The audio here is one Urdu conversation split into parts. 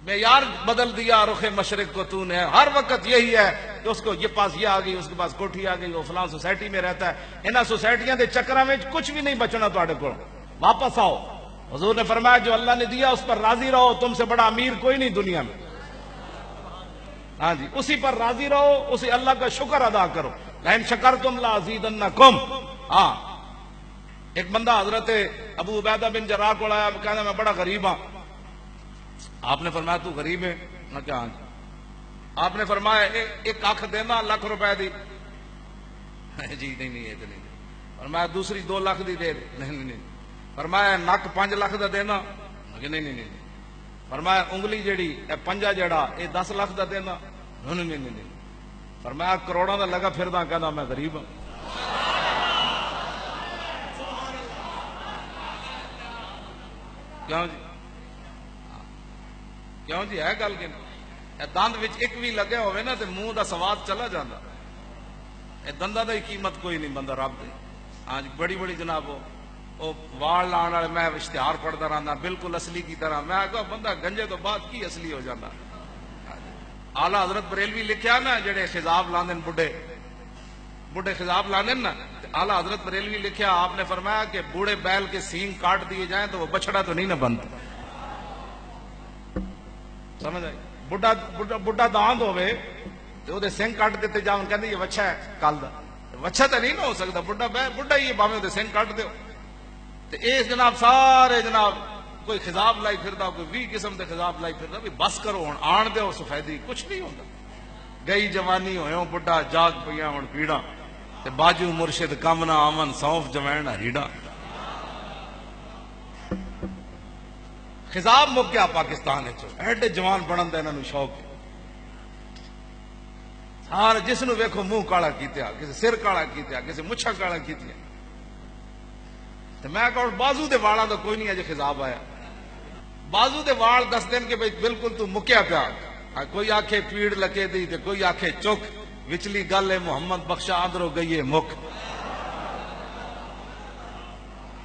معیار بدل دیا رخ مشرق کو تو نے، ہر وقت یہی ہے کہ اس کو یہ پاس یہ آ گئی، اس کے پاس کوٹھی آ گئی، وہ فلاں سوسائٹی میں رہتا ہے، انہاں سوسائٹیاں دے چکراں میں کچھ بھی نہیں بچنا تواڈے کول، واپس آؤ۔ حضور نے فرمایا جو اللہ نے دیا اس پر راضی رہو، تم سے بڑا امیر کوئی نہیں دنیا میں، ہاں جی اسی پر راضی رہو، اسی اللہ کا شکر ادا کرو، لئن شکرتم لازیدنکم۔ ہاں ایک بندہ حضرت ابو عبیدہ بن جراح کو آیا، کہنا میں بڑا غریب ہوں۔ آپ نے فرمایا تو غریب ہے؟ نہ کیا ہاں جی۔ آپ نے فرمایا ایک آنکھ دینا لاکھ روپے دی، جی نہیں اتنی دے۔ فرمایا دوسری 2 لاکھ دی دے، نہیں۔ فرمایا نک 5 لاکھ دا دینا، نہیں۔ فرمایا انگلی جیڑی اے پنجا جیڑا اے 10 لاکھ دا دینا، نہیں۔ فرمایا کروڑوں دا لگا پھردا، کہنا میں غریب ہوں۔ کیوں جی ہے گل کہ دند وچ ایک بھی لگے ہوئے نا تے منہ دا سواد چلا جاتا، اے دنداں دی قیمت کوئی نہیں بندہ رب دی۔ ہاں جی بڑی جناب وہ وال لان والے میں اشتہار پڑھتا رہنا بالکل اصلی کی طرح، میں آگا بندہ گنجے تو بعد کی اصلی ہو جانا۔ آلہ حضرت بریلوی لکھیا نا جڑے خضاب لاندن بڈھے خضاب لاندن نا، آلہ حضرت بریلوی لکھیا، آپ نے فرمایا کہ بوڑھے بیل کے سینگ کاٹ دیے جائیں تو وہ بچڑا تو نہیں نہ بنتا، سمجھ آئی؟ بڈھا داند ہوئے تو دے سینگ کاٹ دیتے جاؤں، کہتے یہ وچھا ہے کال دا، وچھا تو نہیں نہ ہو سکتا، بڈھا ہی باویں دے سینگ کاٹ دیو۔ تو اس جناب سارے جناب کوئی خضاب لائی پھردا، کوئی 20 قسم دے خضاب لائی پھردا، بھی بس کرو ہن آن دیو سفیدی، کچھ نہیں ہوتا۔ گئی جوانی ہوئے بڈھا جاگ پیا ہن پیڑا، تے باجو مرشد کم نہ آمن سونف جوین ہریڑا۔ خضاب مک گیا پاکستان ایڈے جوان بنن دا انہاں نوں شوق ہے، سارے جس نوں ویکھو منہ کالا کیتیا، کسی سر کالا کیتیا، کسی مچھا کالا کیتیا۔ تو میں کہوں بازو دے والاں دا کوئی نہیں اجے خضاب آیا، بازو دے وال دس دن کہ بھئی بالکل تو مکیا پیا، کوئی آکھے پیڑ لکے دی تے کوئی آکھے چک، وچلی گل ہے محمد بخشا اندروں گئی ہے مک۔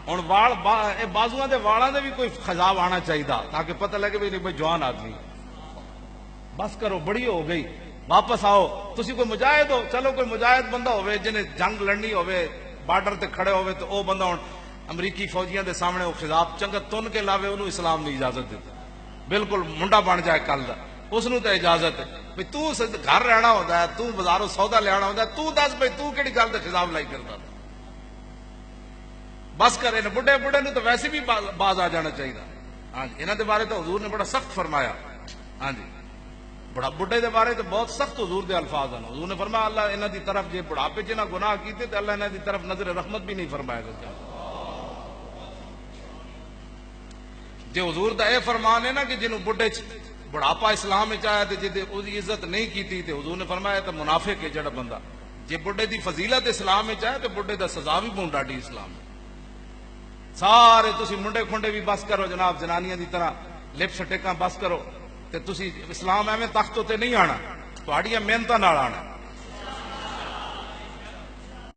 ہن وال بازواں دے والاں دے بھی کوئی خضاب آنا چاہیے تاکہ پتہ لگے بھی نہیں بھئی جوان آدمی، بس کرو بڑی ہو گئی، واپس آؤ۔ تسی کوئی مجاہد ہو، چلو کوئی مجاہد بندہ ہوئے جنہیں جنگ لڑنی ہوئے، بارڈر تے کھڑے ہوئے، تو او بندہ ہن امریکی فوجیاں دے سامنے وہ خضاب چنگا تن کے لاوے، انہوں اسلام نے اجازت دیتا، بالکل منڈا بن جائے کل دا، اس نوں تے اجازت ہے بھئی تو گھر رہنا ہوتا ہے، تو بازاروں سودا لے آنا ہوتا ہے، تو دس بھئی تو کیڑی گل تے خضاب لائی کرتا تھا، بس کرے نا۔ بڈھے نوں تو ویسے بھی باز آ جانا چاہیے۔ ہاں جی انہاں دے بارے تو حضور نے بڑا سخت فرمایا، ہاں جی بڈھے دے بارے تو بہت سخت حضور دے الفاظ ہیں۔ حضور نے فرمایا اللہ انہاں دی طرف جے بڑھاپے چ نہ گناہ کیتے تے اللہ انہاں دی طرف نظر رحمت بھی نہیں فرمائے گا۔ جے حضور دا اے فرمان ہے نا کہ جنوں بڑھاپا اسلام وچ آیا تے جے اودی عزت نہیں کیتی تے حضور نے فرمایا تے منافق ہے جڑا بندہ، جے بڈھے دی فضیلت اسلام وچ آیا تے بڈھے دا سزا بھی بہت ڈاڈی اسلام ہے۔ سارے تسی منڈے کھنڈے بھی بس کرو جناب، جنانیاں دی طرح لپس ٹیکاں بس کرو، تے تسی اسلام ایویں تختوں تے نہیں آنا، تہاڈیاں محنتاں نال آنا۔